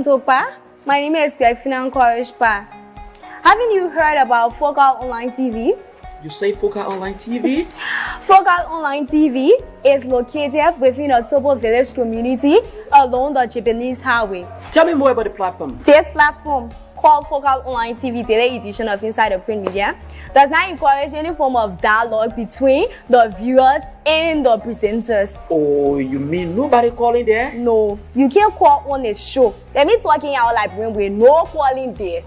Topa. My name is Grefina Pa. Haven't you heard about Focal Online TV? You say Focal Online TV? Focal Online TV is located within a Topo village community along the Japanese highway. Tell me more about the platform. This platform, called Focal Online TV Daily Edition of Inside the Print Media, does not encourage any form of dialogue between the viewers and the presenters. Oh, you mean nobody calling there? No, you can't call on a show. Let me talking out like with no calling there.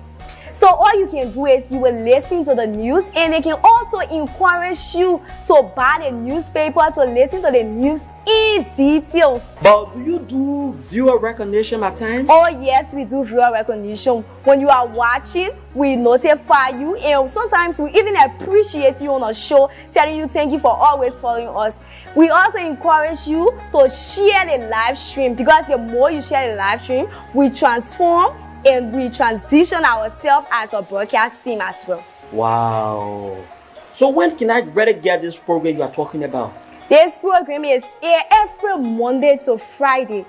So all you can do is you will listen to the news, and they can also encourage you to buy the newspaper to listen to the news in details. But do you do viewer recognition at times? Oh yes, we do viewer recognition. When you are watching, we notify you, and sometimes we even appreciate you on a show, telling you thank you for always following us. We also encourage you to share the live stream, because the more you share the live stream, we transform and we transition ourselves as a broadcast team as well. Wow. So when can I better get this program you are talking about? This program is here every Monday to Friday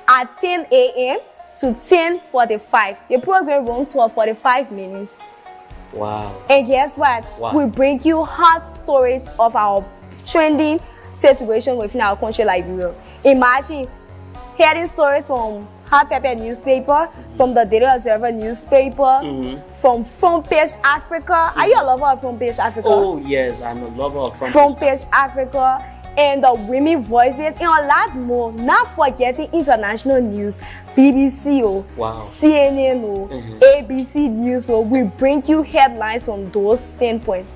at 10 a.m. to 10:45. The program runs for 45 minutes. Wow. And guess what? Wow. We bring you hot stories of our trending situation within our country, Liberia. Imagine hearing stories from Hot Pepper newspaper, from the Daily Observer newspaper, from Front Page Africa. Are you a lover of Front Page Africa? Oh yes, I'm a lover of Front Page Africa, and the Women Voices, and a lot more. Not forgetting international news, BBC, wow. CNN, ABC News. We bring you headlines from those standpoints.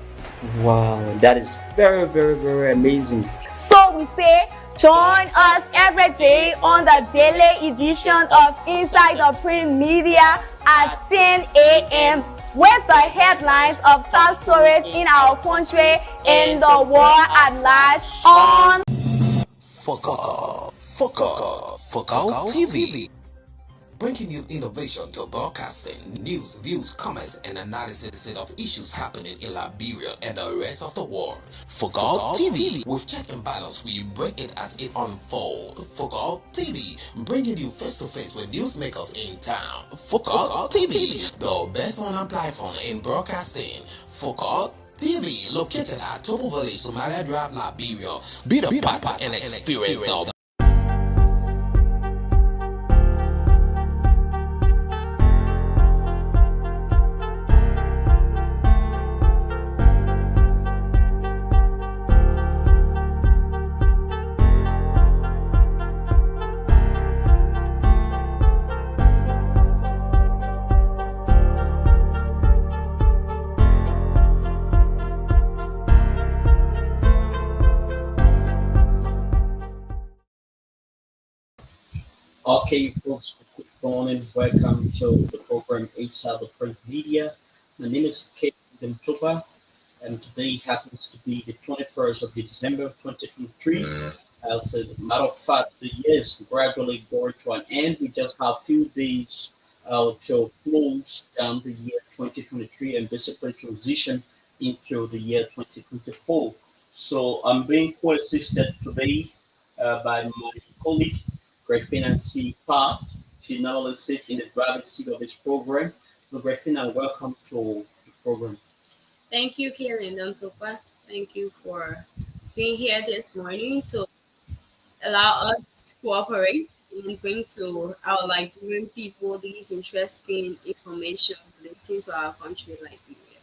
Wow, that is very, very, very amazing. So we say, join us every day on the daily edition of Inside the Print Media at 10 a.m. with the headlines of top stories in our country and the world at large on Focal TV. Bringing you innovation to broadcasting, news, views, comments, and analysis of issues happening in Liberia and the rest of the world. Focal TV, with check and balance, we break it as it unfolds. Focal TV, bringing you face-to-face with newsmakers in town. Focal TV, the best online platform in broadcasting. Focal TV, located at Topo Village, Somalia Drive, Liberia. Be the part and experience the Okay, folks, good morning. Welcome to the program Inside the Print Media. My name is Kevin Topa, and today happens to be the 21st of December 2023. As a matter of fact, the year is gradually going to an end. We just have a few days to close down the year 2023 and basically transition into the year 2024. So I'm being co-assisted today by my colleague, Grefina Pa. She not only sits in the driving seat of this program. So Grefina, welcome to the program. Thank you, Kaylin Dantopa. Thank you for being here this morning to allow us to cooperate and bring to our Liberian people these interesting information relating to our country, Liberia.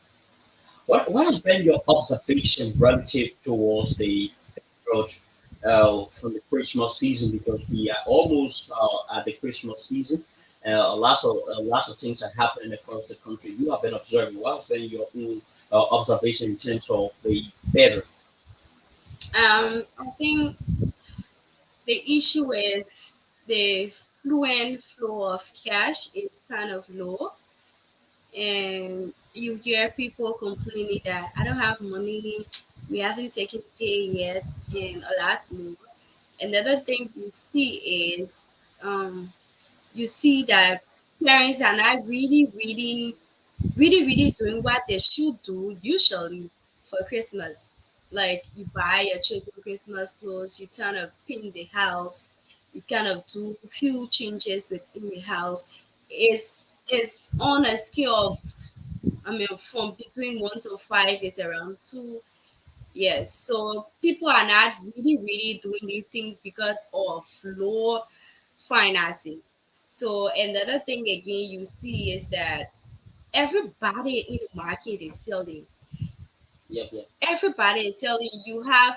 What has been your observation relative towards the approach from the Christmas season? Because we are almost at the Christmas season. Lots of things are happening across the country. You have been observing. What has been your own observation in terms of the weather? I think the issue with the fluent flow of cash is kind of low, and you hear people complaining that I don't have money, we haven't taken pay yet, and a lot more. Another thing you see is you see that parents are not really doing what they should do usually for Christmas. Like you buy your children Christmas clothes, you kind of paint the house, you kind of do a few changes within the house, is on a scale of, I mean, from between 1 to 5 is around 2. Yes, so people are not really doing these things because of low financing. So another thing again you see is that everybody in the market is selling. Yep, yep. Everybody is selling. You have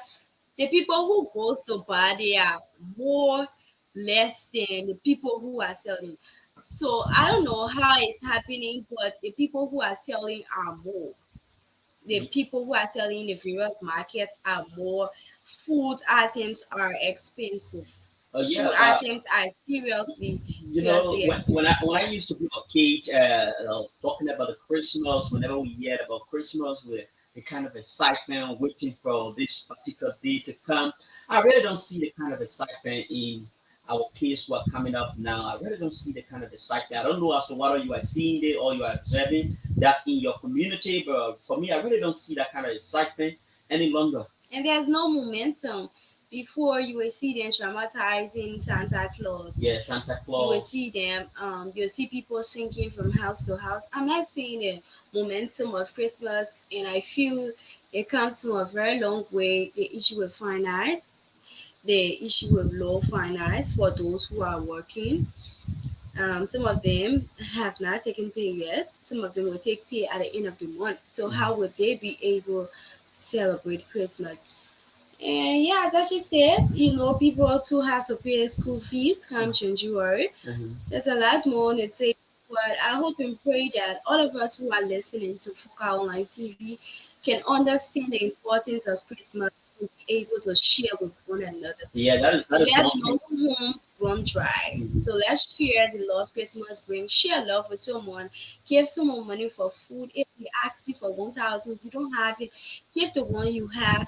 the people who goes to buy, they are more less than the people who are selling. So I don't know how it's happening, but the people who are selling are more. The people who are selling in the various markets are more. Food items are expensive. Yeah, Food items are seriously expensive. when I used to be a kid, I was talking about the Christmas. Whenever we hear about Christmas, with the kind of excitement waiting for this particular day to come, I really don't see the kind of excitement in our kids who are coming up now. I really don't see the kind of excitement. I don't know as to whether you are seeing it or you are observing that in your community, but for me, I really don't see that kind of excitement any longer. And there's no momentum. Before you will see them traumatizing Santa Claus. Yeah, Santa You will Claus. see them, you will see people sinking from house to house. I'm not seeing the momentum of Christmas, and I feel it comes from a very long way. The issue with finance, the issue with low finance for those who are working. Some of them have not taken pay yet. Some of them will take pay at the end of the month. So how would they be able to celebrate Christmas? And yeah, as I should said, people too have to pay school fees come January. Mhm. There's a lot more on the table, but I hope and pray that all of us who are listening to Fuka Online TV can understand the importance of Christmas and be able to share with one another. Yeah, that is Let one no thing. home run dry. Mhm. So let's share the love Christmas brings. Share love with someone. Give someone money for food. If they ask you for 1,000, you don't have it. Give the one you have.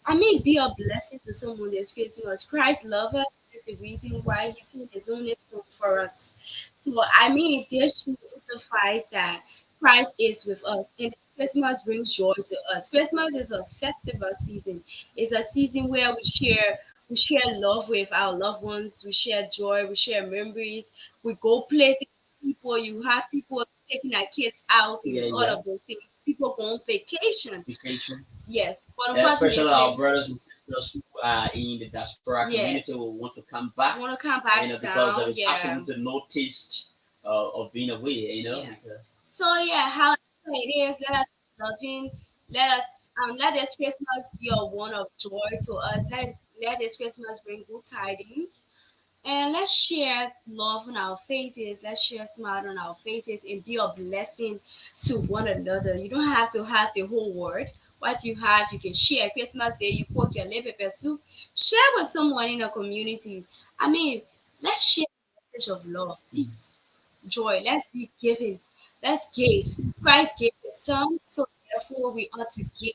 I mean, be a blessing to someone this Christmas. Christ loves us. Is the reason why He sent His only Son for us. So I mean, this should emphasize that Christ is with us, and Christmas brings joy to us. Christmas is a festival season. It's a season where we share love with our loved ones. We share joy. We share memories. We go places. People, you have people taking their kids out and Yeah, all yeah. of those things. People go on vacation. Vacation. Yes, but Especially our unfortunately, brothers and sisters who are in the diaspora community yes, will want to come back, want to come back because there down. is Yeah, absolutely no taste of being away, yes. because So yeah, how it is. Let us be loving. Let this Christmas be a one of joy to us. Let this Christmas bring good tidings. And let's share love on our faces. Let's share smile on our faces and be a blessing to one another. You don't have to have the whole world. What you have, you can share. Christmas Day, you cook your little pepper soup. Share with someone in a community. I mean, let's share a message of love, peace, joy. Let's be giving. Let's give. Christ gave his son, so therefore we ought to give.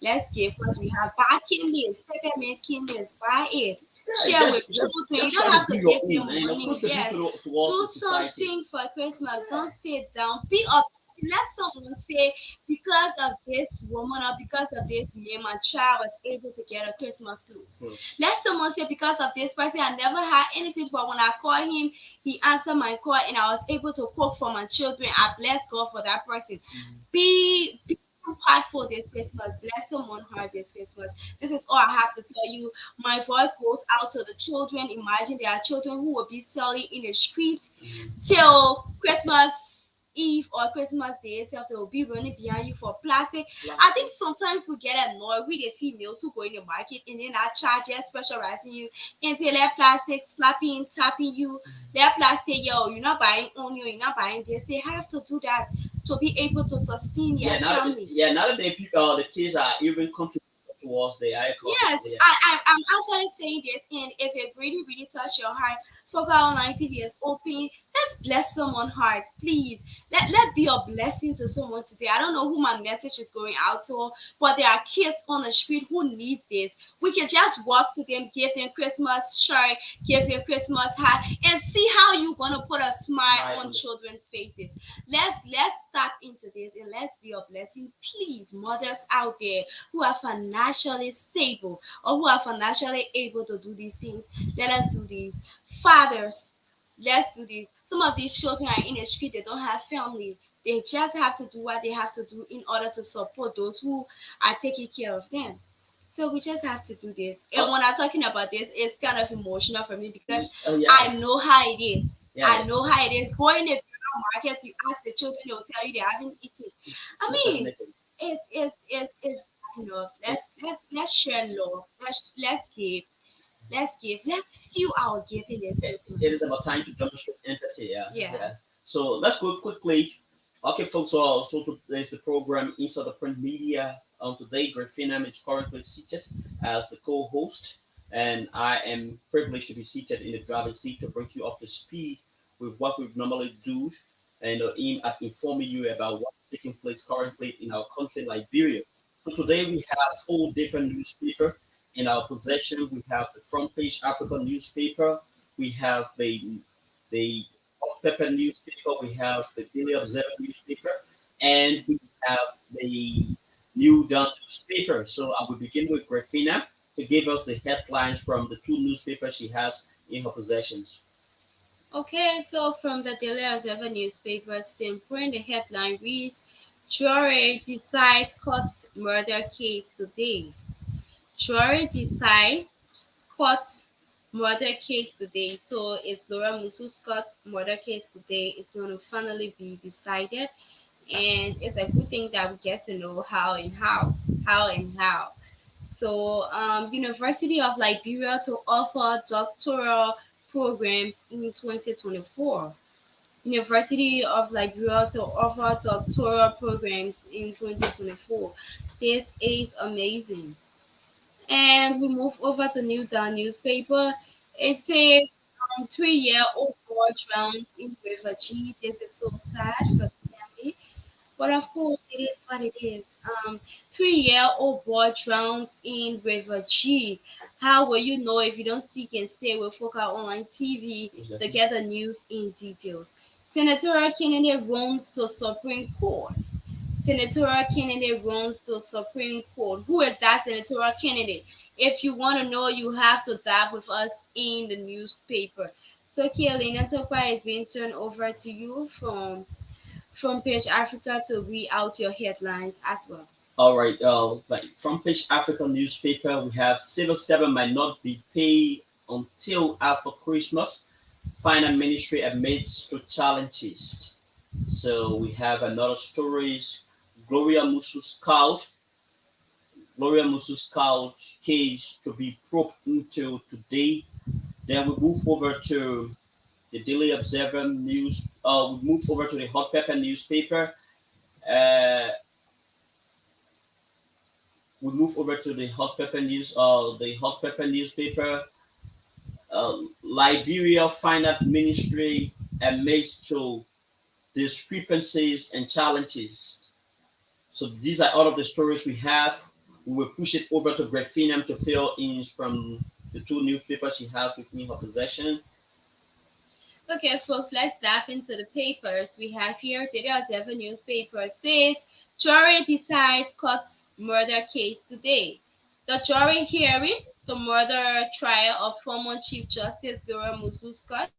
Let's give what we have. Buy candles, peppermint candles, buy it. yeah, Share with children. You just don't try to have do to your give own, them money. contribute Yes. towards Do the society. something for Christmas. Don't sit down. Be up. Let someone say, because of this woman or because of this man, my child was able to get a Christmas clothes. Close. Let someone say, because of this person, I never had anything, but when I called him, he answered my call and I was able to cook for my children. I bless God for that person. Be heartful this Christmas. Bless someone heart this Christmas. This is all I have to tell you. My voice goes out to the children. Imagine there are children who will be selling in the streets till Christmas Eve or Christmas Day itself. They will be running behind you for plastic. I think sometimes we get annoyed with the females who go in the market and then our charges pressurizing you until their plastic slapping, tapping you. Their plastic, yo, you're not buying onion, you're not buying this. They have to do that to be able to sustain their family. Nowadays people, the kids are even contributing towards the high cost. Yes, Yeah. I'm actually saying this, and if it really touch your heart, Focal Online TV is open. Let's bless someone's heart, please. Let be a blessing to someone today. I don't know who my message is going out to, but there are kids on the street who need this. We can just walk to them, give them Christmas shirt, give them Christmas hat, and see how you gonna put a smile on children's faces. Let's tap into this and let's be a blessing, please. Mothers out there who are financially stable, or who are financially able to do these things, let us do these. Fathers, let us be a blessing to someone today. I don't know who my message is going out to, but there are kids on the street who need this. We can just walk to them, give them Christmas shirt, give them Christmas hat, and see how you gonna put a smile on children's faces. Let's bless someone's heart, please. let's do this. Some of these children are in the street, they don't have family. They just have to do what they have to do in order to support those who are taking care of them. So we just have to do this. And when I'm talking about this, it's kind of emotional for me because Yeah. I know how it is. Yeah. I know how it is. Going in the market, you ask the children, they'll tell you they haven't eaten. I mean, it's let's share love. Let's feel our giving this Christmas. It is about time to demonstrate empathy. Yeah. Yeah. Yes. So let's go quickly. Okay, folks. So today's the program Inside the Print Media. Today, Graffinam is currently seated as the co-host, and I am privileged to be seated in the driver's seat to bring you up to speed with what we normally do, and aim at informing you about what's taking place currently in our country, Liberia. So today we have four different newspapers in our possession. We have the Front Page Africa newspaper, we have the Hot Pepper newspaper, we have the Daily Observer newspaper, and we have the New Dawn newspaper. So I will begin with Grafina to give us the headlines from the two newspapers she has in her possessions. Okay, so from the Daily Observer newspaper, the print the headline reads, Jury decides Scott's murder case today. Jury decides Scott's murder case today. So it's Laura Musu Scott's murder case today. It's going to finally be decided. And it's a good thing that we get to know how. So, University of Liberia to offer doctoral programs in 2024. University of Liberia to offer doctoral programs in 2024. This is amazing. And we move over to New Dawn newspaper. It says 3-year-old boy drowns in River G. This is so sad for the family. But of course, it is what it is. 3-year-old boy drowns in River G. How will you know if you don't speak and stay with Focal Online TV to get the news in details? Senator Kennedy runs to Supreme Court. Senator Kennedy runs to Supreme Court. Who is that Senator Kennedy? If you want to know, you have to dive with us in the newspaper. So, Kielina Tokwa is being turned over to you from Page Africa to read out your headlines as well. All right, like Front Page Africa newspaper, we have civil servant might not be paid until after Christmas. Finance Ministry admits to challenges. So we have another stories. Gloria Musu Scout, Gloria Musu Scout case to be probed into today. Then we move over to the Daily Observer news. We move over to the Hot Pepper newspaper. Uh, we move over to the Hot Pepper news. The Hot Pepper newspaper. Liberia Finance Ministry admits to discrepancies and challenges. So these are all of the stories we have. We will push it over to Graffinam to fill in from the two newspapers she has with me in her possession. Okay, folks, let's dive into the papers. We have here Daily Observer newspaper says jury decides Scott's murder case today. The jury hearing the murder trial of former Chief Justice Laura Musu Scott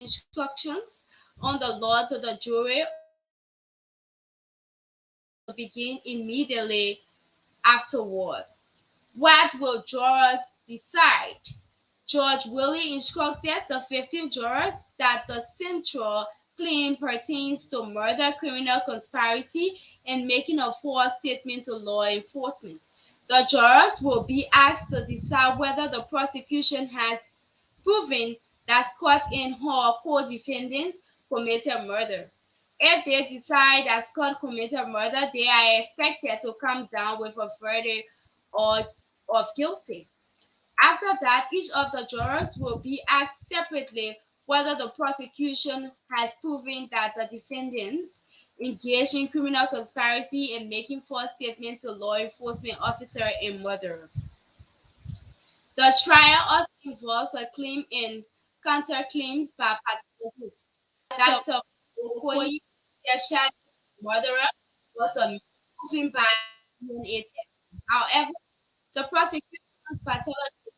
instructions on the law to the jury or will begin immediately afterward. What will jurors decide? Judge Willie instructed the 15 jurors that the central claim pertains to murder, criminal conspiracy, and making a false statement to law enforcement. The jurors will be asked to decide whether the prosecution has proven that Scott and her co-defendants committed murder. If they decide that Scott committed murder, they are expected to come down with a verdict or of guilty. After that, each of the jurors will be asked separately whether the prosecution has proven that the defendants engaged in criminal conspiracy and making false statements to law enforcement officer and murder. The trial also involves a claim and counterclaims by participants. Dr. Okoye, the murderer, was a proven by DNA testing. However, the prosecution's pathologist,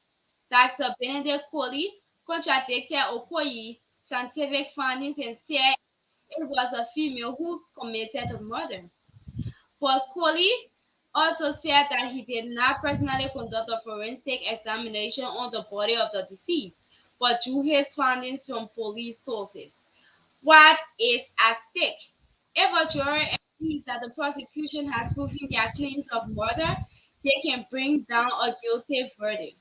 Dr. Benedict Coley, contradicted Okoye's scientific findings and said it was a female who committed the murder. But Coley also said that he did not personally conduct a forensic examination on the body of the deceased, but drew his findings from police sources. What is at stake? If a jury agrees that the prosecution has proven their claims of murder, they can bring down a guilty verdict.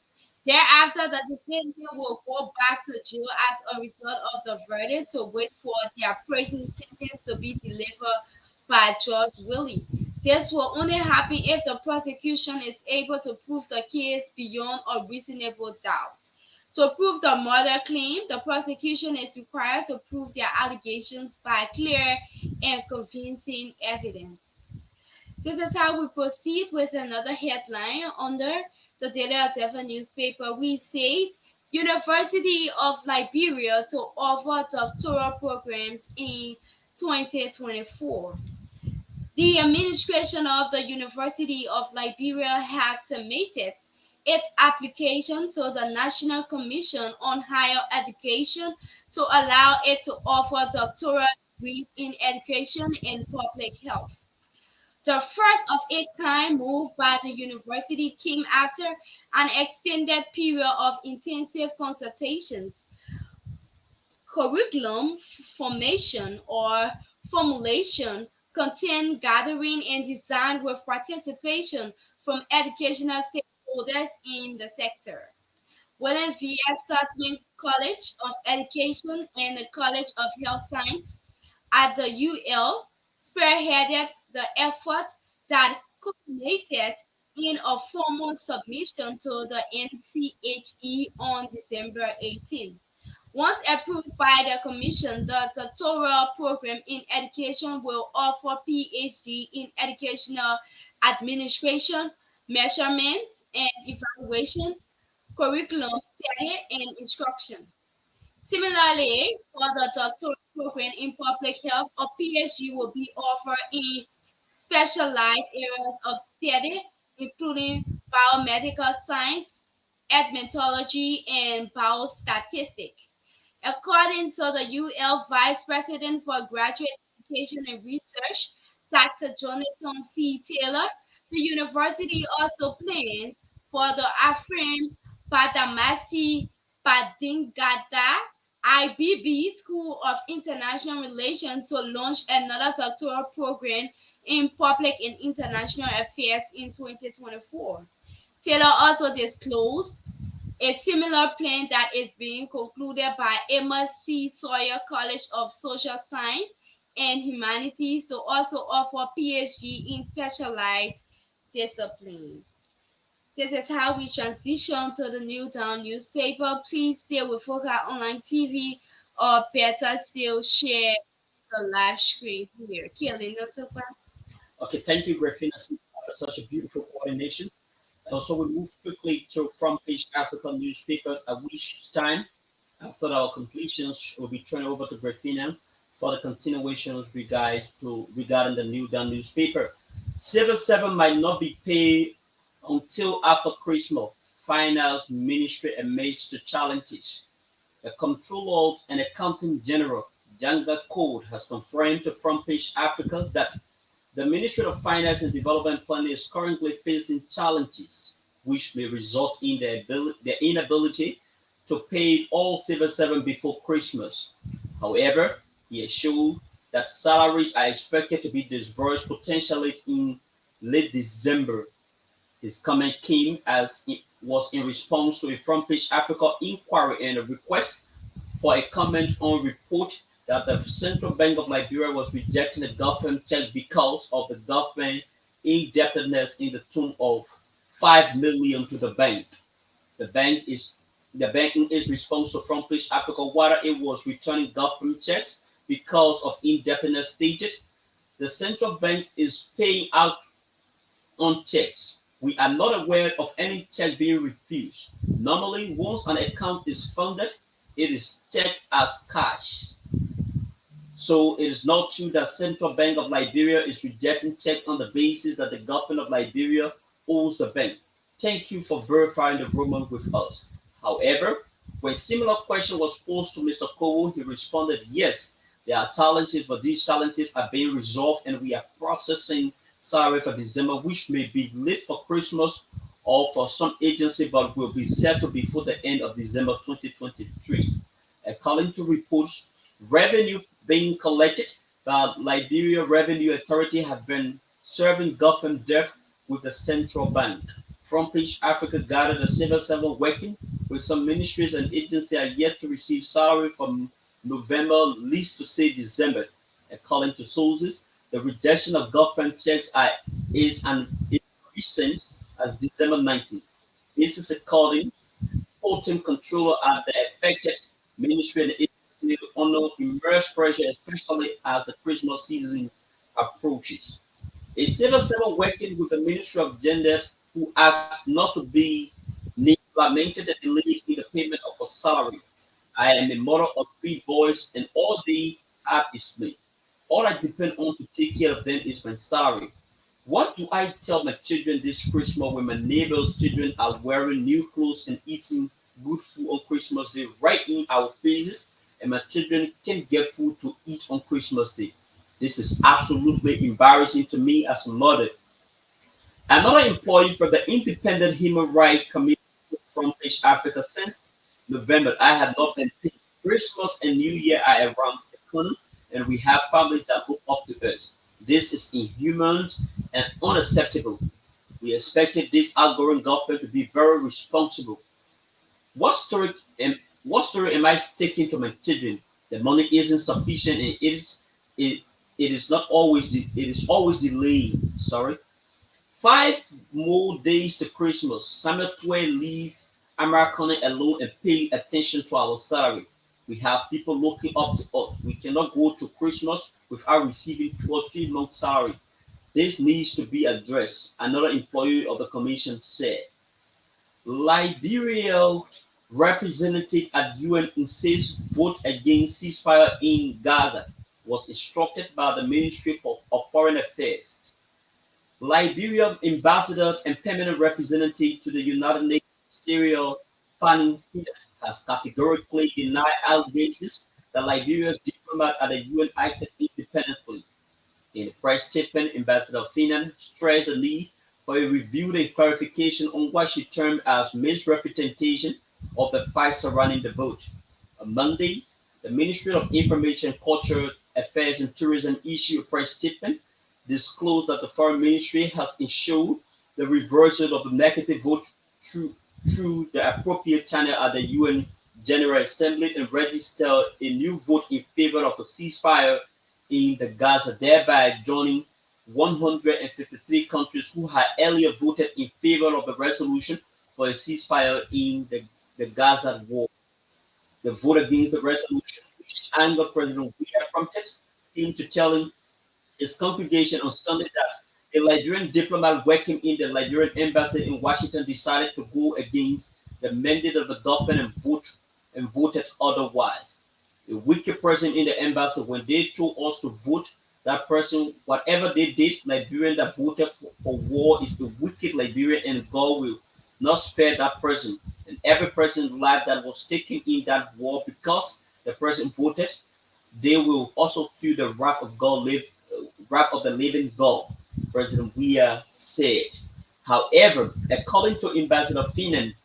Thereafter, the defendant will go back to jail as a result of the verdict to wait for their prison sentence to be delivered by Judge Willie. This will only happen if the prosecution is able to prove the case beyond a reasonable doubt. To prove the murder claim, the prosecution is required to prove their allegations by clear and convincing evidence. This is how we proceed with another headline under the Daily Observer newspaper. We say University of Liberia to offer doctoral programs in 2024. The administration of the University of Liberia has submitted its application to the National Commission on Higher Education to allow it to offer doctoral degrees in education and public health. The first of its kind move by the university came after an extended period of intensive consultations, curriculum formation or formulation, content gathering, and design with participation from educational stakeholders in the sector. William V.S. Tubman College of Education and the College of Health Science at the UL spearheaded the effort that culminated in a formal submission to the NCHE on December 18. Once approved by the Commission, the doctoral program in education will offer PhD in educational administration, measurement and evaluation, curriculum study, and instruction. Similarly, for the doctoral program in public health, a PhD will be offered in specialized areas of study, including biomedical science, epidemiology, and biostatistics. According to the UL Vice President for Graduate Education and Research, Dr. Jonathan C. Taylor, the university also plans for the Afrim Padamasi Padingada IBB School of International Relations to launch another doctoral program in public and international affairs in 2024. Taylor also disclosed a similar plan that is being concluded by Emma C. Sawyer College of Social Science and Humanities to also offer PhD in specialized discipline. This is how we transition to the New Dawn newspaper. Please stay with Foca Online TV or better still share the live screen here. Kelly, no talk. Okay, thank you, Griffin, for such a beautiful coordination. So we move quickly to front page African newspaper at which time, after our completions, will be turned over to Griffina for the continuations regarding the New Dawn newspaper. Civil 7 might not be paid until after Christmas. Finance Ministry amazed to challenges. The Comptroller and Accountant General, Janga Code, has confirmed to Front Page Africa that the Ministry of Finance and Development Planning is currently facing challenges which may result in the inability to pay all civil servants before Christmas. However, he assured that salaries are expected to be disbursed potentially in late December. His comment came as it was in response to a Front Page Africa inquiry and a request for a comment on report that the Central Bank of Liberia was rejecting the government check because of the government indebtedness in the tune of 5 million to the bank. The bank is the banking is responsible from Page Africa whether it was returning government checks because of indebtedness stages. The central bank is paying out on checks. We are not aware of any check being refused. Normally, once an account is funded, it is checked as cash. So it is not true that Central Bank of Liberia is rejecting checks on the basis that the government of Liberia owes the bank. Thank you for verifying the rumor with us. However, when similar question was posed to Mr. Kowo, he responded, yes, there are challenges, but these challenges are being resolved and we are processing salary for December, which may be late for Christmas or for some agency, but will be settled before the end of December 2023. According to reports, revenue being collected by Liberia Revenue Authority have been serving government debt with the central bank. Front Page Africa gathered a civil servant working with some ministries and agencies are yet to receive salary from November, least to say December. According to sources, the rejection of government checks is an is recent as December 19th. This is according to controller at the affected ministry and agency under immense pressure, especially as the Christmas season approaches. A civil servant working with the Ministry of Gender who asked not to be lamented the delay in the payment of her salary. I am a mother of three boys, and all they have is me. All I depend on to take care of them is my salary. What do I tell my children this Christmas when my neighbors' children are wearing new clothes and eating good food on Christmas Day right in our faces, and my children can't get food to eat on Christmas Day? This is absolutely embarrassing to me as a mother. Another employee for the Independent Human Rights Committee from East Africa since November, I have not been paid. Christmas and New Year are around the corner, and we have families that look up to us. This is inhuman and unacceptable. We expected this outgoing government to be very responsible. What story am I taking to my children? The money isn't sufficient, and it it is not always it is always delayed. Sorry. 5 more days to Christmas. Samuel 12 leave American alone and pay attention to our salary. We have people looking up to us. We cannot go to Christmas without receiving 2 or 3 months salary. This needs to be addressed. Another employee of the commission said. Liberia representative at UN insists vote against ceasefire in Gaza was instructed by the Ministry of Foreign Affairs. Liberian ambassador and permanent representative to the United Nations Syria Fanning Fida has categorically denied allegations that Liberia's diplomat at the UN acted independently. In a press statement, Ambassador Finan stressed the need for a review and clarification on what she termed as misrepresentation of the facts surrounding the vote. On Monday, the Ministry of Information, Culture Affairs and Tourism issued a press statement disclosed that the Foreign Ministry has ensured the reversal of the negative vote through, through the appropriate channel at the UN General Assembly and registered a new vote in favor of a ceasefire in the Gaza, thereby joining 153 countries who had earlier voted in favor of the resolution for a ceasefire in the Gaza war. The vote against the resolution, which angered President Weah, prompted him to tell him his congregation on Sunday that a Liberian diplomat working in the Liberian embassy in Washington decided to go against the mandate of the government and voted otherwise. A wicked person in the embassy, when they told us to vote, that person, whatever they did, Liberian that voted for war is a wicked Liberian, and God will not spare that person. And every person's life that was taken in that war because the person voted, they will also feel the wrath of God, wrath of the living God. President Weah said. However, according to Ambassador Finan,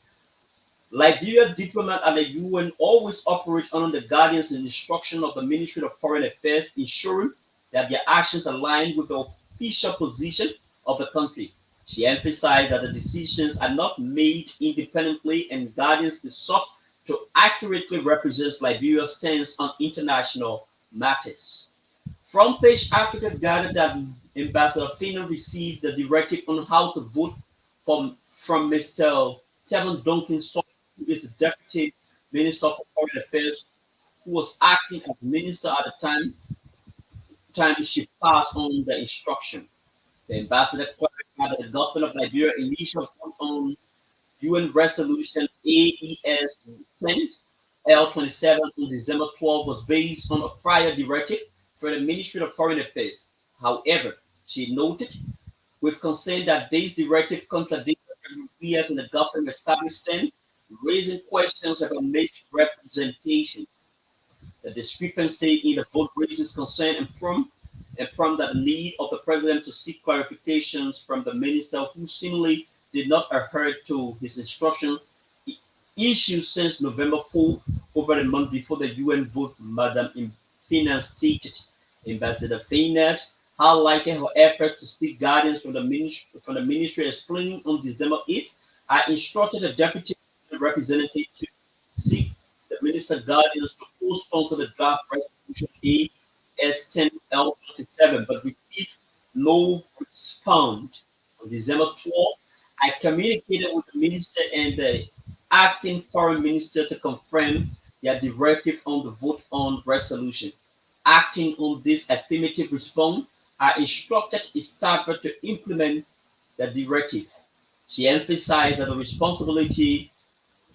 Liberia diplomats at the UN always operate under the guidance and instruction of the Ministry of Foreign Affairs, ensuring that their actions align with the official position of the country. She emphasized that the decisions are not made independently and guidance is sought to accurately represent Liberia's stance on international matters. Front page Africa gathered that Ambassador Fino received the directive on how to vote from Mr. Tevin Duncan, who is the Deputy Minister for Foreign Affairs, who was acting as minister at the time she passed on the instruction. The ambassador clarified that the government of Liberia initial vote on UN Resolution AES 10 L27 on December 12 was based on a prior directive from the Ministry of Foreign Affairs. However, she noted with concern that this directive contradicts the years in the government established stand, raising questions about misrepresentation. The discrepancy in the vote raises concern and prompt that the need of the president to seek clarifications from the minister who seemingly did not adhere to his instruction issued since November 4 over a month before the UN vote, Madam Finance stated. Ambassador Finance highlighted her effort to seek guidance from the ministry, explaining on December 8, I instructed the deputy representative to seek the minister guidance to co-sponsor the draft resolution AS10L27, but received no response. On December 12th, I communicated with the minister and the acting foreign minister to confirm their directive on the vote on resolution. Acting on this affirmative response, I instructed his staff to implement the directive. She emphasized that the responsibility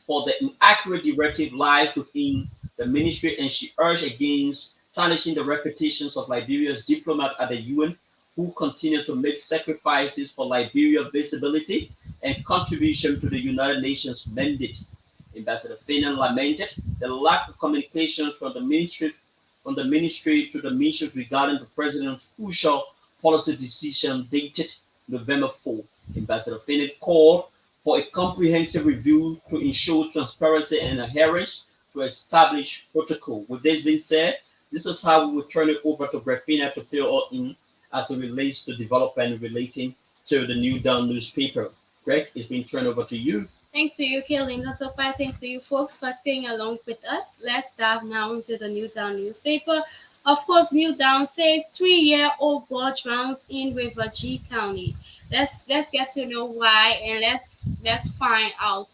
for the inaccurate directive lies within the ministry, and she urged against tarnishing the reputations of Liberia's diplomats at the UN who continue to make sacrifices for Liberia's visibility and contribution to the United Nations mandate. Ambassador Finan lamented the lack of communications from the ministry to the missions regarding the president's crucial policy decision dated November 4. Ambassador Finan called for a comprehensive review to ensure transparency and adherence to established protocol. With this being said, this is how we will turn it over to Grafina to fill all in as it relates to development relating to the New Dawn newspaper. Greg, it's been turned over to you. Thanks to you, Kaylin. Thanks to you folks for staying along with us. Let's dive now into the New Dawn newspaper. Of course, New Dawn says 3-year-old boy drowns in River G County. Let's get to know why, and let's find out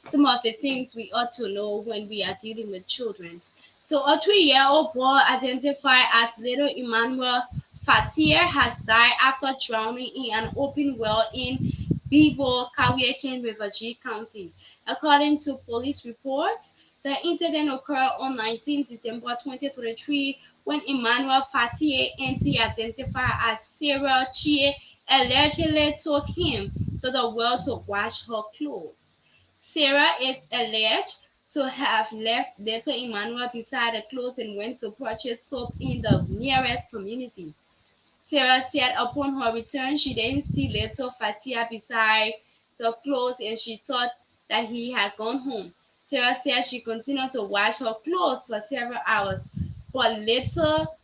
some of the things we ought to know when we are dealing with children. So a 3-year-old boy identified as little Emmanuel Fatir has died after drowning in an open well in Bibo, Kawiakin River G County. According to police reports, the incident occurred on 19 December 2023 when Emmanuel Fatir, auntie identified as Sarah Chie, allegedly took him to the well to wash her clothes. Sarah is alleged to have left little Emmanuel beside the clothes and went to purchase soap in the nearest community. Sarah said upon her return, she didn't see little Fatia beside the clothes and she thought that he had gone home. Sarah said she continued to wash her clothes for several hours, but little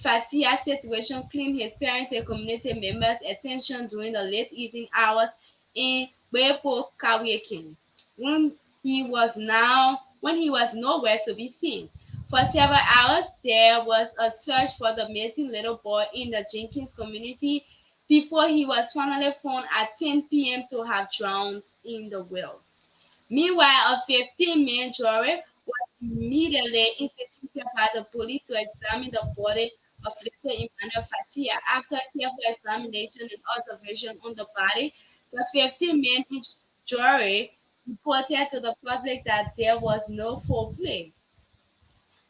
Fatia's situation claimed his parents and community members' attention during the late evening hours in Bepo Kawekin when he was nowhere to be seen. For several hours, there was a search for the missing little boy in the Jenkins community before he was finally found at 10 p.m. to have drowned in the well. Meanwhile, a 15-man jury was immediately instituted by the police to examine the body of little Emmanuel Fatia. After careful examination and observation on the body, the 15-man jury reported to the public that there was no foul play.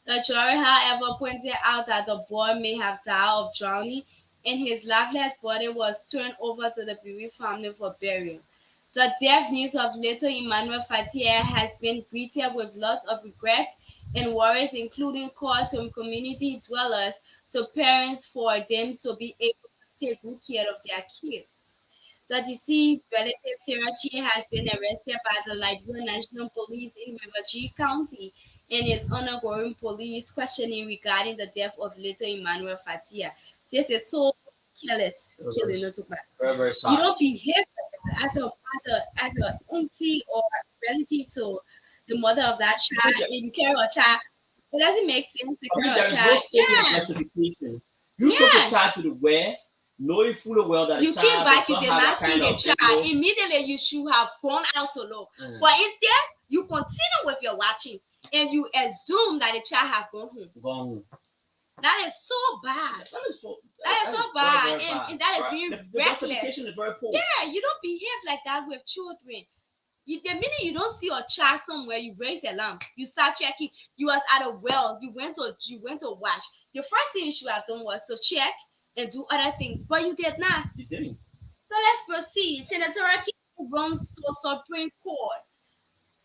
The jury, however, pointed out that the boy may have died of drowning and his lifeless body was turned over to the bereaved family for burial. The death news of little Emmanuel Fatia has been greeted with lots of regrets and worries, including calls from community dwellers to parents for them to be able to take good care of their kids. The deceased relative Sarah Chi has been arrested by the Liberian National Police in Riverview County and is undergoing police questioning regarding the death of little Emmanuel Fatia. This is so careless, killing Very, not too bad. very, very You sad. don't behave like that as a auntie or relative to the mother of that I mean, child, and you carry a child. It doesn't make sense to carry a there is no child. saving Yeah, justification. You took a yeah. child to the where, knowing full well that the You came child does back, you not did have that not see kind the of, child. Immediately, you should have gone out to look. uh, But instead, you continue with your watching and you assume that the child have gone home. gone. That is so bad. That is That is so very, bad, very bad. and that is Right? being The reckless. justification is very poor. Yeah, you don't behave like that with children. The minute you don't see a child somewhere, you raise a lamp. You start checking. You was at a well. You went to wash. The first thing you should have done was to check and do other things, but you did not. You didn't. So let's proceed. Senator King runs to Supreme Court.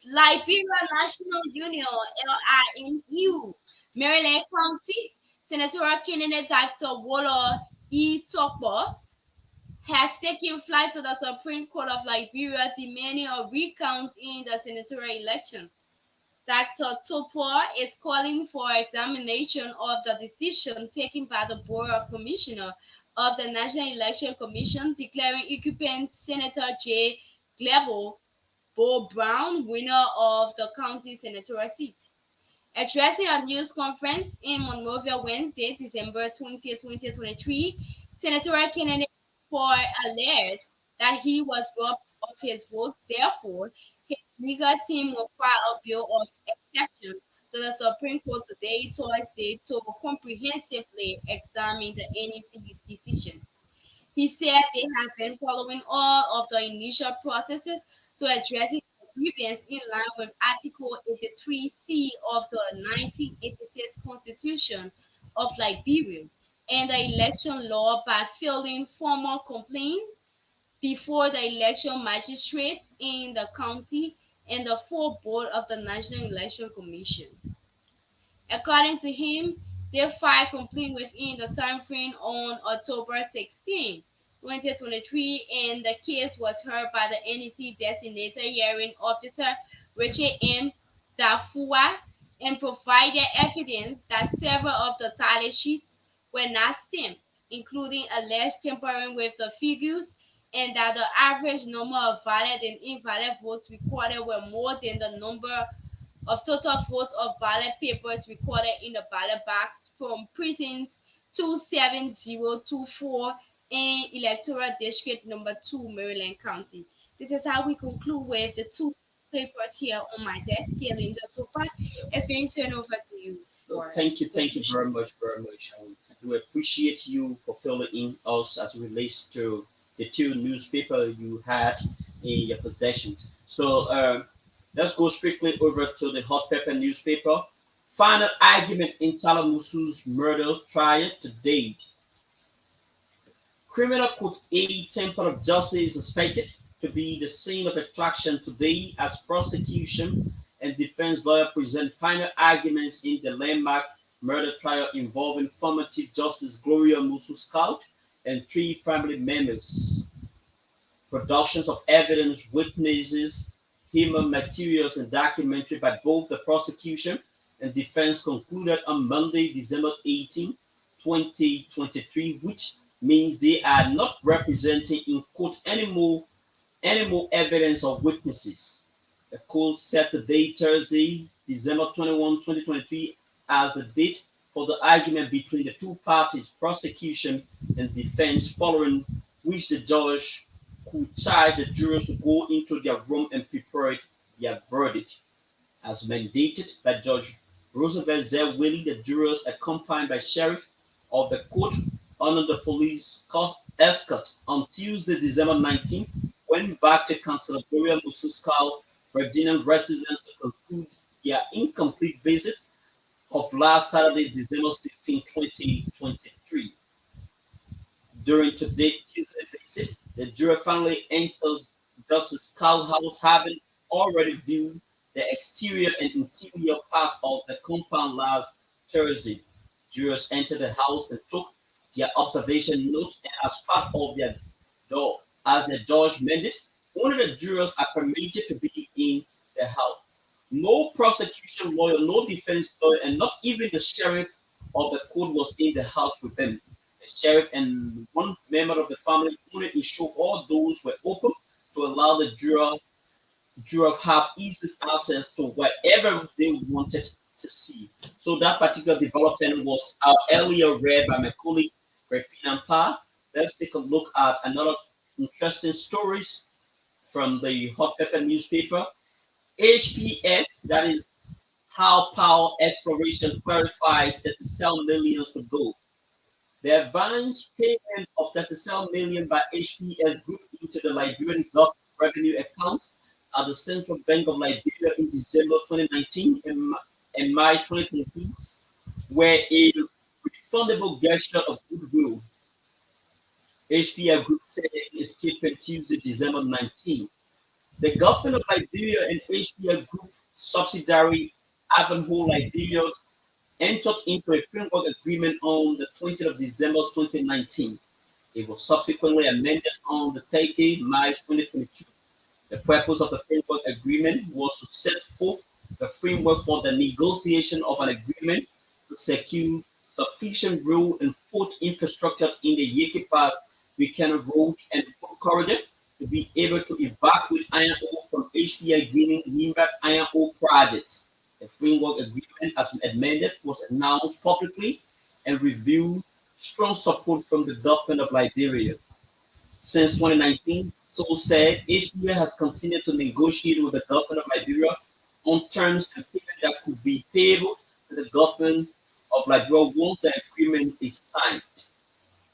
Liberia National Union (LINU), Maryland County. Senator candidate Dr. Wolo E. Tokbo has taken flight to the Supreme Court of Liberia demanding a recount in the senatorial election. Dr. Topor is calling for examination of the decision taken by the Board of Commissioners of the National Election Commission declaring incumbent Senator J. Glebo Bo Brown winner of the county senatorial seat. Addressing a news conference in Monrovia Wednesday, December 20, 2023, Senator Kennedy Ford alleged that he was robbed of his vote. Therefore, his legal team will file a bill of exception to the Supreme Court today, Thursday, to comprehensively examine the NEC's decision. He said they have been following all of the initial processes to addressing the grievance in line with Article 83C of the 1986 Constitution of Liberia and the election law by filing formal complaint before the election magistrate in the county and the full board of the National Election Commission. According to him, they filed complaint within the time frame on October 16, 2023, and the case was heard by the NEC designated hearing officer Richard M. Dafua and provided evidence that several of the tally sheets were not stamped, including alleged tampering with the figures, and that the average number of valid and invalid votes recorded were more than the number of total votes of ballot papers recorded in the ballot box from precincts 27024 in Electoral District Number 2, Maryland County. This is how we conclude with the two papers here on my desk. Here, Linda Topa, it's being turned over to you. Thank you very much, very much. I do appreciate you for filling in us as it relates to the two newspaper you had in your possession. So let's go strictly over to the hot pepper newspaper. Final argument in Talamusu's murder trial today. Criminal Court A Temple of Justice is suspected to be the scene of attraction today as prosecution and defense lawyer present final arguments in the landmark murder trial involving former Chief Justice Gloria Musu Scout and three family members. Productions of evidence, witnesses, human materials, and documentary by both the prosecution and defense concluded on Monday, December 18, 2023, which means they are not representing in court any more evidence or witnesses. The court set the date Thursday, December 21, 2023, as the date for the argument between the two parties, prosecution and defense, following which the judge could charge the jurors to go into their room and prepare their verdict. As mandated by Judge Roosevelt Z. Willie, the jurors, accompanied by sheriff of the court under the police escort on Tuesday, December 19th, went back to Conservatoria Mususcal, Virginia residence to conclude their incomplete visit of last Saturday, December 16, 2023. During today's Tuesday visit, the jury finally enters Justice house having already viewed the exterior and interior parts of the compound last Thursday. Jurors entered the house and took their observation note, and as part of their door, as the judge mandates, only the jurors are permitted to be in the house. No prosecution lawyer, no defense lawyer, and not even the sheriff of the court was in the house with them. The sheriff and one member of the family only ensured all doors were open to allow the juror have easy access to whatever they wanted to see. So that particular development was earlier read by my colleague Refina Pa. Let's take a look at another interesting stories from the Hot Pepper newspaper. HPX, that is how power exploration clarifies that to sell millions to gold. The advance payment of 37 million by HPS Group into the Liberian government revenue account at the Central Bank of Liberia in December 2019 and March 2022 were a refundable gesture of goodwill, HPS Group said in a statement Tuesday, December 19. The government of Liberia and HPS Group subsidiary Ivanhoe Liberia entered into a framework agreement on the 20th of December 2019. It was subsequently amended on the 30th March 2022. The purpose of the framework agreement was to set forth the framework for the negotiation of an agreement to secure sufficient road and port infrastructure in the Yekipa Buchanan Road and Port Corridor to be able to evacuate iron ore from HPI Guinea Nimbat Iron Ore Project. The framework agreement, as amended, was announced publicly and revealed strong support from the government of Liberia. Since 2019, so said, HBA has continued to negotiate with the government of Liberia on terms and payment that could be payable to the government of Liberia once the agreement is signed.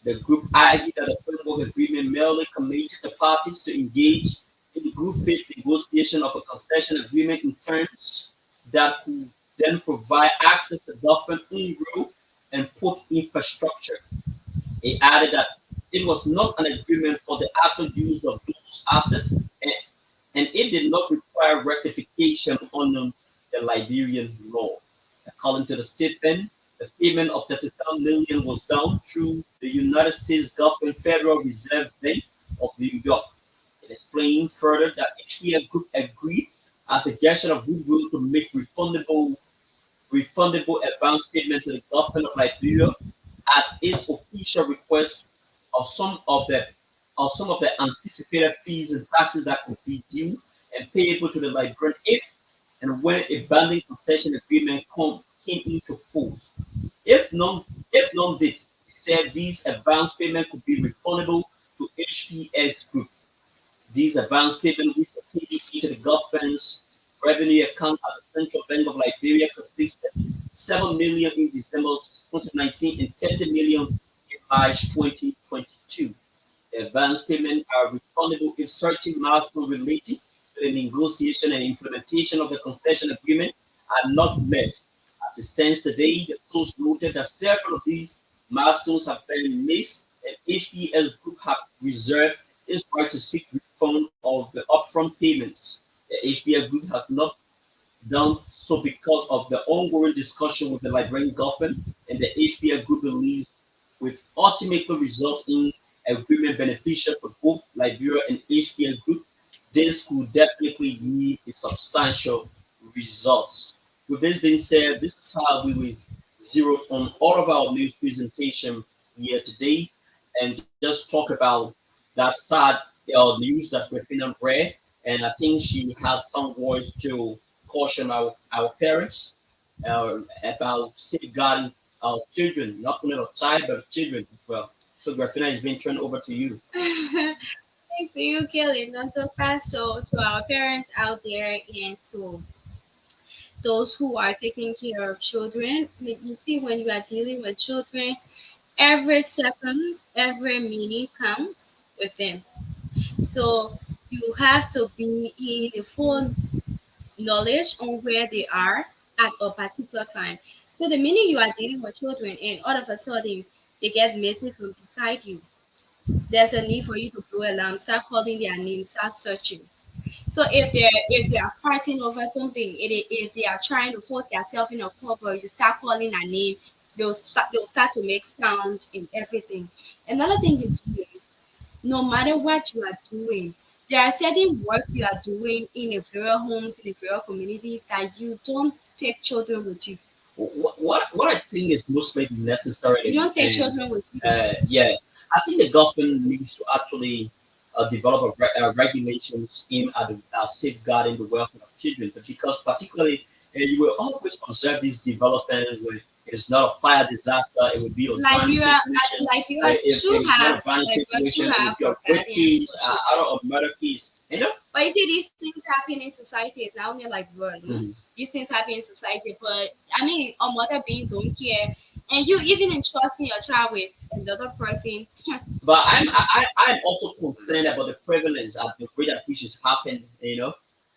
The group argued that the framework agreement merely committed the parties to engage in good faith negotiation of a concession agreement in terms that could then provide access to government road and port infrastructure. He added that it was not an agreement for the actual use of those assets and it did not require ratification under the Liberian law. According to the statement, the payment of 37 million was done through the United States government Federal Reserve Bank of New York. It explained further that HPS Group agreed as a gesture of goodwill to make refundable advance payment to the government of Liberia at its official request of some of the anticipated fees and taxes that could be due and payable to the Liberian if and when a binding concession agreement came into force. If none did, he said these advance payments could be refundable to HPS Group. These advance payments, which are paid into the government's revenue account at the Central Bank of Liberia, consisted 7 million in December 2019 and 30 million in March 2022. The advance payments are refundable if certain milestones related to the negotiation and implementation of the concession agreement are not met. As it stands today, the source noted that several of these milestones have been missed, and HPS Group have reserved its right to seek refund of the upfront payments. The HPS Group has not done so because of the ongoing discussion with the Liberian government, and the HPS Group believes will ultimately result in agreement beneficial for both Liberia and HPS Group. This could definitely yield a substantial results. With this being said, this is how we will zero on all of our news presentation here today and just talk about that sad news that Refina read. And I think she has some words to caution our parents about safeguarding our children, not only our child, but children as well. So, Grafina is being turned over to you. Thanks to you, Kelly. Not so fast. So, to our parents out there and to those who are taking care of children, you see, when you are dealing with children, every second, every minute counts with them. So, you have to be in the full knowledge on where they are at a particular time. So, the minute you are dealing with children and all of a sudden they get missing from beside you, there's a need for you to blow alarm, start calling their names, start searching. So if they are fighting over something, if they are trying to force themselves in a couple, you start calling a name, they'll start to make sound and everything. Another thing you do is, no matter what you are doing, there are certain work you are doing in the various homes, in the various communities that you don't take children with you. What I think is most maybe You necessary, don't take and children with you. yeah, I think the government needs to actually develop regulations aimed at safeguarding the welfare of children, but because particularly you will always observe these developments where it's not a fire disaster, it would be a drowning situation. If Should it's not have a drowning should situation, it would have be a for rape guardians case, for children. out of murder case. You know? But you see, these things happen in society. It's not only like world, no? Mhm. These things happen in society. But I mean, a mother being don't care, and you even entrusting your child with another person. But I'm also concerned about the prevalence at the rate at which it's happened. You know.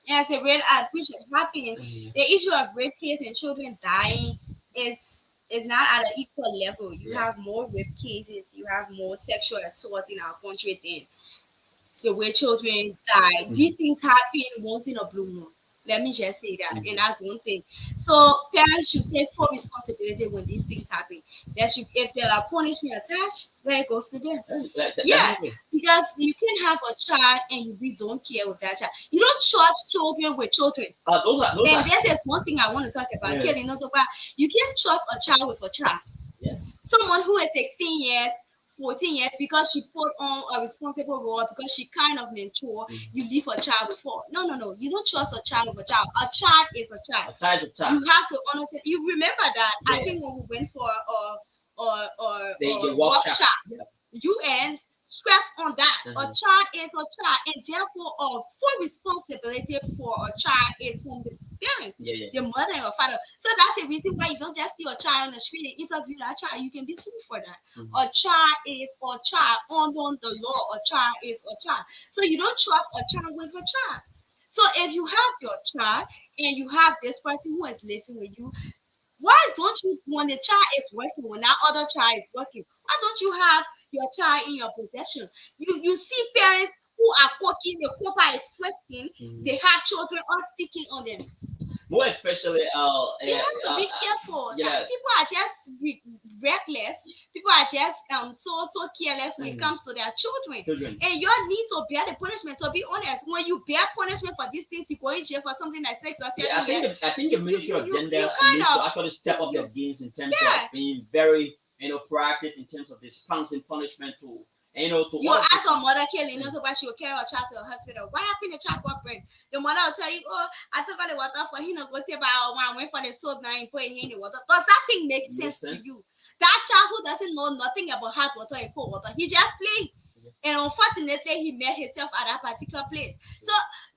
As a real at which it happened, Mhm. the issue of rape cases and children dying is not at an equal level. You Yeah. have more rape cases, you have more sexual assault in our country than the way children die. Mhm. These things happen once in a blue moon. Let me just say that, and Mhm. that's one thing. So parents should take full responsibility when these things happen. That should, if there are punishment attached, where it goes to them. Yeah, Definitely. because you can have a child and we don't care with that child. You don't trust children with children. Those And are this is one thing I want to talk about. yeah. Kelly, not about you can't trust a child with a child. Yes. Someone who is 16 years, 14 years, because she put on a responsible role, because she kind of mature, Mhm. you leave a child before. No, no, no. You don't trust a child with a child. A child is a child. A child is a You child. have to understand. You remember that, I Yeah. think when we went for a The workshop. workshop, Yeah. UN stress on that. A Mhm. child is a child, and therefore, a full responsibility for a child is from the parents, Yeah. Yeah. the mother and your father. So that's the reason why you don't just see a child on the street and interview that child. You can be sued for that. Mhm. A child is a child under the law. A child is a child. So you don't trust a child with a child. So if you have your child and you have this person who is living with you, why don't you, when the child is working, when that other child is working, why don't you have your child in your possession? You see parents who are cooking, the copper is twisting, Mhm. they have children all sticking on them. More especially, They have to be careful. That yeah. people are just reckless. People are just so careless when it Mhm. comes to their children. Children. And you need to bear the punishment. To be honest, when you bear punishment for these things, you go in jail for something like 6 or 7 Yeah, years. I think the Ministry of You Gender kind needs to of actually step up you their gains in terms of yeah. being very proactive in terms of dispensing punishment to to You all of ask this. a mother killing, you know, why she will carry her child to the hospital. What happened to child got brain? The mother will tell you, oh, I took out the water for him to go take about one, went for the soap now and put it in the water. Does that thing make Makes sense to sense. you? That child who doesn't know nothing about hot water and cold water, he just playing. Yes. And unfortunately, he met himself at that particular place. So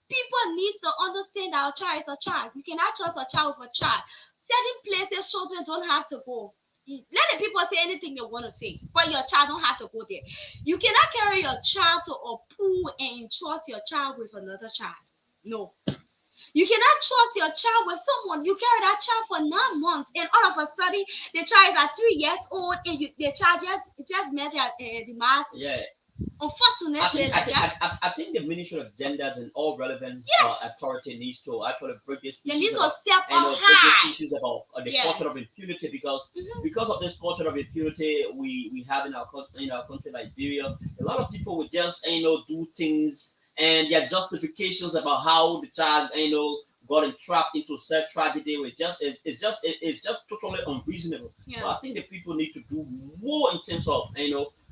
people need to understand that a child is a child. You cannot trust a child with a child. Certain places children don't have to go. Let the people say anything they want to say, but your child don't have to go there. You cannot carry your child to a pool and entrust your child with another child. No. You cannot trust your child with someone. You carry that child for 9 months, and all of a sudden, the child is at 3 years old, and the child just met the mass. Yeah, Unfortunately, like that. I think the Ministry of Genders and all relevant Yes. authority needs to actually break these They issues need to about step and up break these high. issues about the Yeah. culture of impunity because of this culture of impunity we have in our country Liberia. A lot of people would just do things and their justifications about how the child got entrapped into such tragedy with it's just totally unreasonable. So Yeah. I think the people need to do more in terms of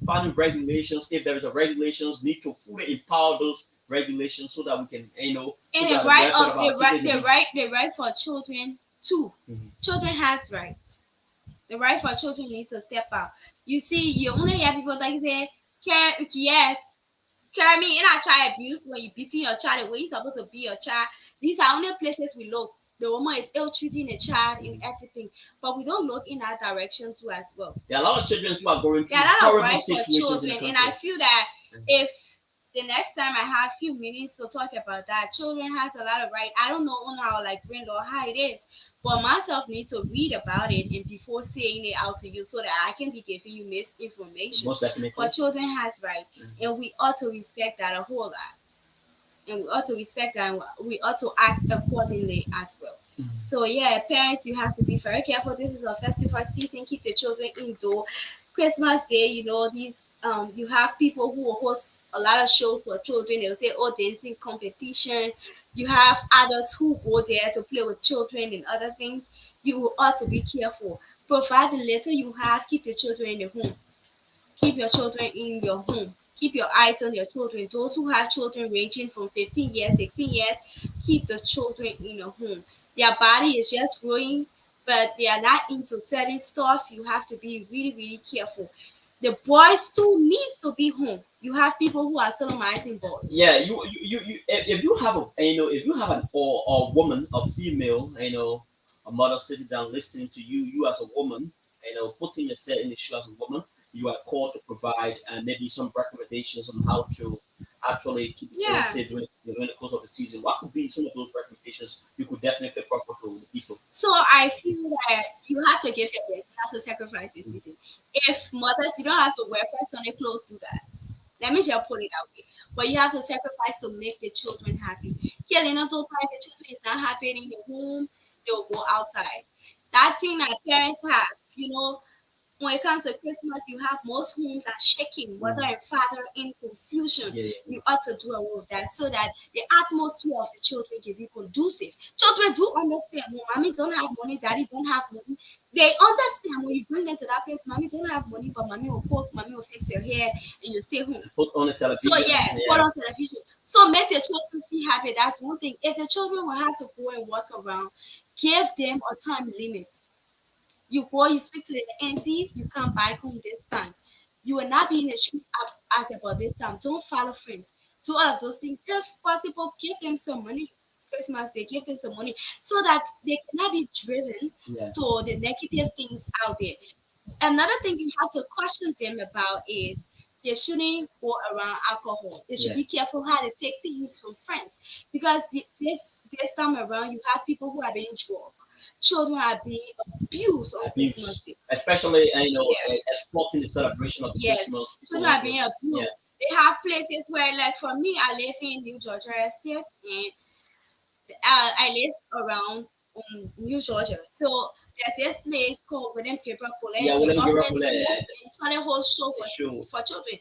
finding regulations. If there is a regulations, need to fully empower those regulations so that we can And so the that the right welfare of of our children will be. the right for children too. Mhm. Children has rights. The right for children needs to step out. You see, you only hear people like say, yeah, carry me in a child abuse when you beating your child the way you're supposed to be your child. These are only places we look. The woman is ill treating the child and everything, but we don't look in that direction too as well. There are a lot of children who are going There through are a lot of horrible rights for situations in children, the and I country. feel that Mhm. if the next time I have few minutes to talk about that, children has a lot of right. I don't know on how like brand or how it is, but myself need to read about it and before saying it out to you so that I can be giving you misinformation. Most definitely. But children has right, Mhm. and we ought to respect that a whole lot. and we ought to respect that, and we ought to act accordingly as well. Mhm. So yeah, parents, you have to be very careful. This is a festival season. Keep the children indoor. Christmas Day, these you have people who will host a lot of shows for children. They'll say, oh, dancing competition. You have adults who go there to play with children and other things. You ought to be careful. Provide the little you have. Keep the children in the homes. Keep your children in your home. Keep your eyes on your children. Those who have children ranging from 15 years, 16 years, keep the children in your home. Their body is just growing, but they are not into certain stuff. You have to be really, really careful. The boys too needs to be home. You have people who are sodomizing boys. Yeah, if you have if you have an or a woman, a female, a mother sitting down listening to you, you as a woman, putting yourself in the shoe as a woman, you are called to provide and maybe some recommendations on how to actually keep the children Yeah. safe during the course of the season. What could be some of those recommendations you could definitely proffer to the people? So I feel that you have to give your best. You have to sacrifice this season. If mothers, you don't have to wear first Sunday clothes, do that. Let me just put it out there. But you have to sacrifice to make the children happy. Here, you know, the children is not happy in the home, they'll go outside. That thing that parents have, when it comes to Christmas, you have most homes are shaking, mother and father in confusion. Yeah, You ought to do away with that so that the atmosphere of the children can be conducive. Children do understand when mommy don't have money, daddy don't have money. They understand when you bring them to that place, mommy don't have money, but mommy will cook, mommy will fix your hair, and you stay home. put on the So television. yeah, put Yeah, on television. So make the children feel happy. That's one thing. If the children will have to go and walk around, give them a time limit. You go, you speak to the auntie, you come back home this time. You will not be in the street as about this time. Don't follow friends. Do all of those things. If possible, give them some money. Christmas Day, give them some money so that they cannot be driven yeah, to the negative things out there. Another thing you have to caution them about is they shouldn't go around alcohol. They should yeah. be careful how they take things from friends because this time around you have people who are being drugged. Children are being abused on Christmas Abuse, Day. especially Yeah. exploiting the celebration of the Yes, Christmas. People children want are to, being yeah, abused. They have places where, like for me, I live in New Georgia State, and I live around New Georgia. So there's this place called William Paper yeah. It's We a don't give up government on school. that. They usually hold show Sure. for children.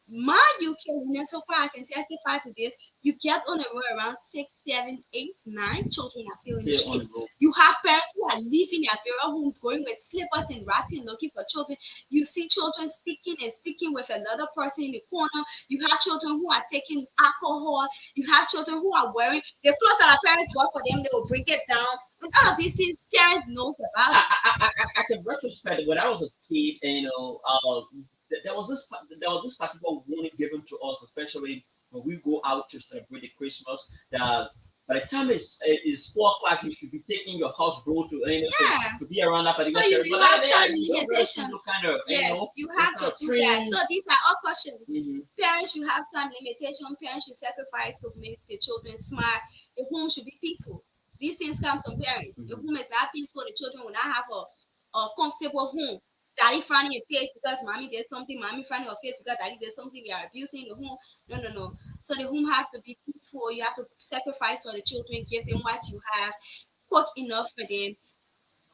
My UK women, so far I can testify to this. You get on the road around 6, 7, 8, 9 children are still in the Still on street. the go. You have parents who are leaving their burial homes, going with slippers and ratting, looking for children. You see children sticking and sticking with another person in the corner. You have children who are taking alcohol. You have children who are wearing the clothes that our parents bought for them. They will bring it down. And all of these things, parents knows about it. I can retrospect when I was a kid, and there was this particular warning given to us, especially when we go out to celebrate the Christmas. That by the time it's 4 o'clock, you should be taking your house bro to Yeah. to be around that So particular you, territory. you But have then time I don't really see limitation. those kind of Yes, you those have kind to of do that. training. So these are all questions. Hmm. Parents should have time limitation. Parents should sacrifice to make the children smart. The home should be peaceful. These things come from parents. The Hmm. home is not peaceful. The children will not have a comfortable home. Daddy frowning your face because mommy did something. Mommy frowning your face because daddy did something. They are abusing the home. No, no, no. So the home has to be peaceful. You have to sacrifice for the children. Give them what you have. Cook enough for them.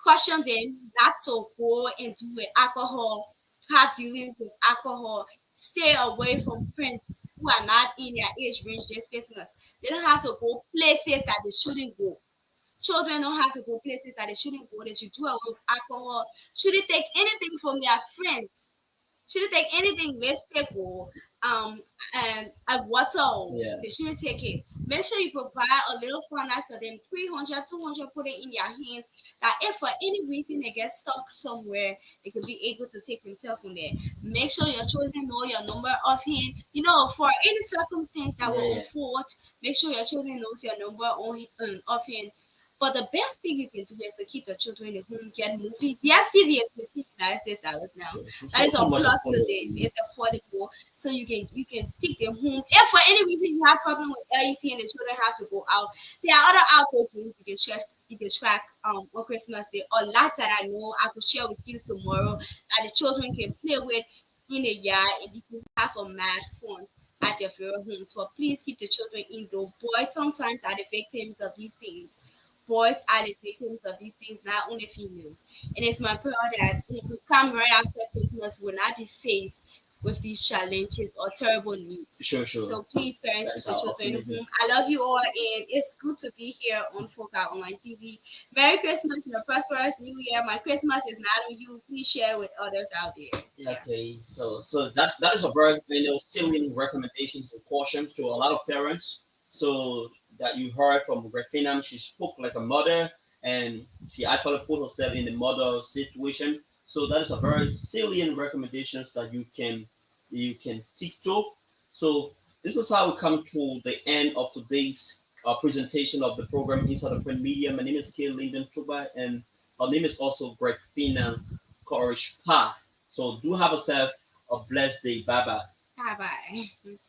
Caution them not to go into with alcohol, have dealings with alcohol, stay away from friends who are not in their age range this Christmas. They don't have to go places that they shouldn't go. Children don't have to go places that they shouldn't go. They should do away with alcohol. Shouldn't take anything from their friends. Shouldn't take anything lipstick or a water. Yeah. They shouldn't take it. Make sure you provide a little finance for them, 300, 200, put it in their hands. That if for any reason they get stuck somewhere, they could be able to take themselves from there. Make sure your children know your number offhand. For any circumstance that Yeah, will yeah. unfold, make sure your children knows your number on offhand. But the best thing you can do is to keep the children at home, get movies. Yes, TV is $50 now. That is a So much plus today. affordable. It's affordable, so you can stick them home. If for any reason you have problem with LEC and the children have to go out, there are other outdoor games you can track on Christmas Day. A lot that I know I could share with you tomorrow that the children can play with in the yard and you can have a mad fun. at your favorite homes. So please keep the children indoor. Boys sometimes are the victims of these things. Boys are the victims of these things, not only females. And it's my prayer that when we come right after Christmas, we'll not be faced with these challenges or terrible news. Sure, sure. So please, parents, That keep is the our children optimism. home. I love you all, and it's good to be here on Foca Online TV. Merry Christmas and a prosperous New Year. My Christmas is not on you. Please share with others out there. Yeah. Okay, so that is a very salient recommendations and cautions to a lot of parents. So that you heard from Refina, she spoke like a mother, and she actually put herself in the mother situation. So that is a very salient recommendations that you can stick to. So this is how we come to the end of today's presentation of the program Inside the Print Media. My name is Kay Linden Truba, and her name is also Greg Fina Courage Pa. So do have yourself a blessed day. Bye bye. Bye bye.